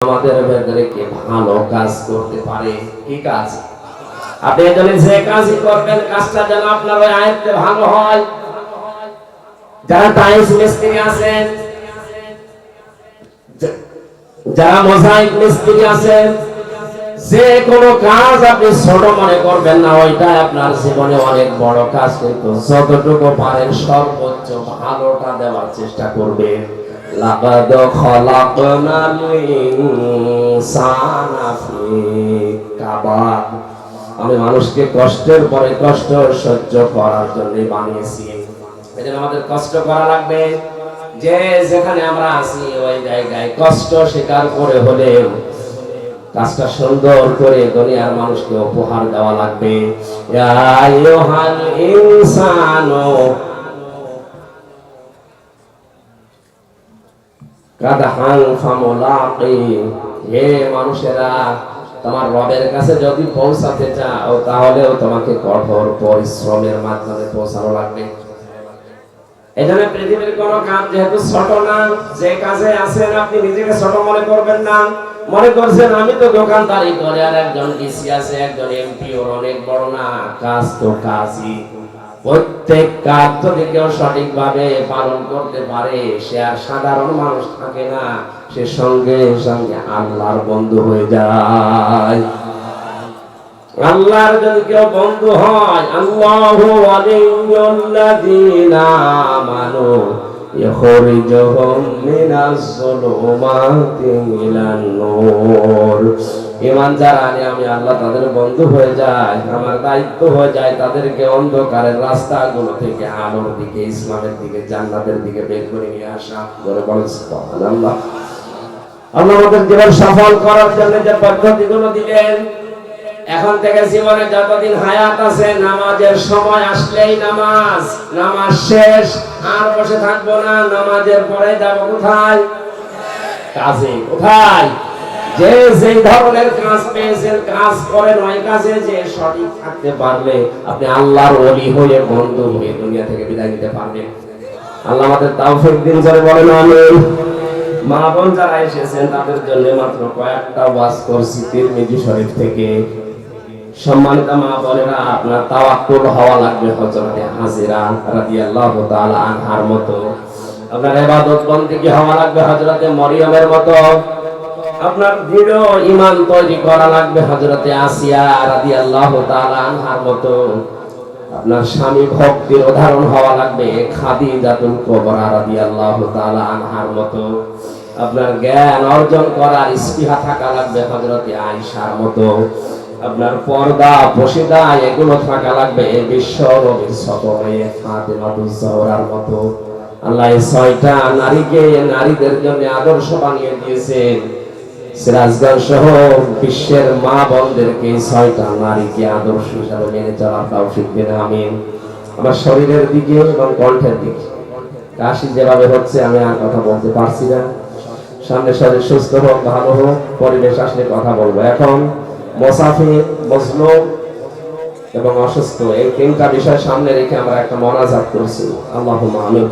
আমাদের ভেতরে কে ভালো কাজ করতে পারে? কি কাজ? আপনি এজন্য যে কাজই করবেন কাজটা যেন আপনার ওই আয়ত্তে ভালো হয়। যারা টাইলস মিস্ত্রি আছেন, যারা মোজাইক মিস্ত্রি আছেন, যে কোনো কাজ আপনি ছোট মনে করবেন না, ওইটা আপনার জীবনে অনেক বড় কাজ। কিন্তু যতটুকু পারেন সর্বোচ্চ ভালোটা দেওয়ার চেষ্টা করবেন। লাকাদ খলাকনাল ইনসানা ফি কাবাদ। আমি মানুষকে কষ্টের পরে কষ্ট সহ্য করার জন্য বানিয়েছি। এজন্য আমাদের কষ্ট করা লাগবে। যে যেখানে আমরা আছি ওই জায়গায় কষ্ট স্বীকার করে হলে কাজটা সুন্দর করে দুনিয়ার মানুষকে উপহার দেওয়া লাগবে। ইয়া আইয়ুহাল ইনসানু কাদহান ফামুলাকি। হে মানুষেরা, তোমার রবের কাছে যদি পৌঁছাতে চাও তাহলেও তোমাকে কঠোর পরিশ্রমের মাধ্যমে পৌঁছানো লাগবে। এজন্য পৃথিবীর কোন কাজ যেহেতু ছোট না, যে কাজে আছেন আপনি নিজেকে ছোট মনে করবেন না। মনে করছেন আমি তো দোকানদারি করে, আর একজন ডিসি আছে, একজন এমপি, ওর অনেক বড় না। কাজ তো কাজই। প্রত্যেক কাজ যদি কেউ সঠিকভাবে পালন করতে পারে সে আর সাধারণ মানুষ থাকে না, সে সঙ্গে সঙ্গে আল্লাহর বন্ধু হয়ে যায়। আল্লাহর যদি কেউ বন্ধু হয়, আল্লাহু ওয়ালিয়ুল্লাযীনা আমানু ইখরিজুহুম মিনাজ যুলুমাতি ইলান নূর। ঈমান যারা আনে আমি আল্লাহ তাদের বন্ধু হয়ে যায়। আমার দায়িত্ব হয়ে যায় তাদেরকে অন্ধকারের রাস্তাগুলো থেকে আলোর দিকে, ইসলামের দিকে, জান্নাতের দিকে বের করে নিয়ে আসা। জোরে বলেন সুবহানাল্লাহ। আল্লাহ আমাদের জীবন সফল করার জন্য যে পদ্ধতিগুলো দিলেন, এখন থেকে জীবনে যতদিন হায়াত আছে নামাজের সময় আসলেই নামাজ, নামাজ শেষ আর বসে থাকবো না। নামাজের পরে যাব কোথায়? কাজে। কোথায়? যে যে ধরনের কাজ পেয়েছেন কাজ করেন। ওই কাজে যে সঠিক থাকতে পারলে আপনি আল্লাহর ওলি হয়ে, বন্ধু হয়ে দুনিয়া থেকে বিদায় নিতে পারবেন। আল্লাহ আমাদের তাওফিক দিন। যারা বলেন আমিন। মা বোন যারা এসেছেন তাদের জন্য মাত্র কয়েকটা ওয়াজ করছি তিরমিজি শরীফ থেকে। সম্মানিত মা বোনেরা, আপনার তাওয়াক্কুল হওয়া লাগবে হযরতে হাজিরা রাদিয়াল্লাহু তাআলা আনহার মতো। আপনার ইবাদত বন্দেগী হওয়া লাগবে হযরতে মরিয়মের মতো। আপনার দৃঢ় ঈমান তৈরি করা লাগবে হযরতে আসিয়া রাদিয়াল্লাহু তাআলা আনহার মতো। আপনার স্বামী ভক্তির উদাহরণ হওয়া লাগবে খাদিজাতুল কুবরা রাদিয়াল্লাহু তাআলা আনহার মতো। আপনার জ্ঞান অর্জন করার স্পৃহা থাকা লাগবে হযরতে আয়েশার মতো। আপনার পর্দা পশিদা এগুলো থাকা লাগবে বিশ্ব নবীর ছোট মেয়ে ফাতেমাতুজ জোহরার মতো। আল্লাহ এই ছয়টা নারীকে নারীদের জন্য আদর্শ বানিয়ে দিয়েছেন। সিরাজগঞ্জ সহ বিশ্বের মা বোনদেরকে ছয়টা নারীকে আদর্শ হিসাবে মেনে চলার তৌফিক দিন আমিন। আমার শরীরের দিকে এবং কণ্ঠের দিকে কাশি যেভাবে হচ্ছে আমি আর কথা বলতে পারছি না। সামনে শরীর সুস্থ হোক, ভালো হোক, পরিবেশ আসলে কথা বলবো। এখন মুসাফির, মজলুম এবং অসুস্থ এই তিনটা বিষয় সামনে রেখে আমরা একটা মোনাজাত করছি। আল্লাহুম্মা আমিন।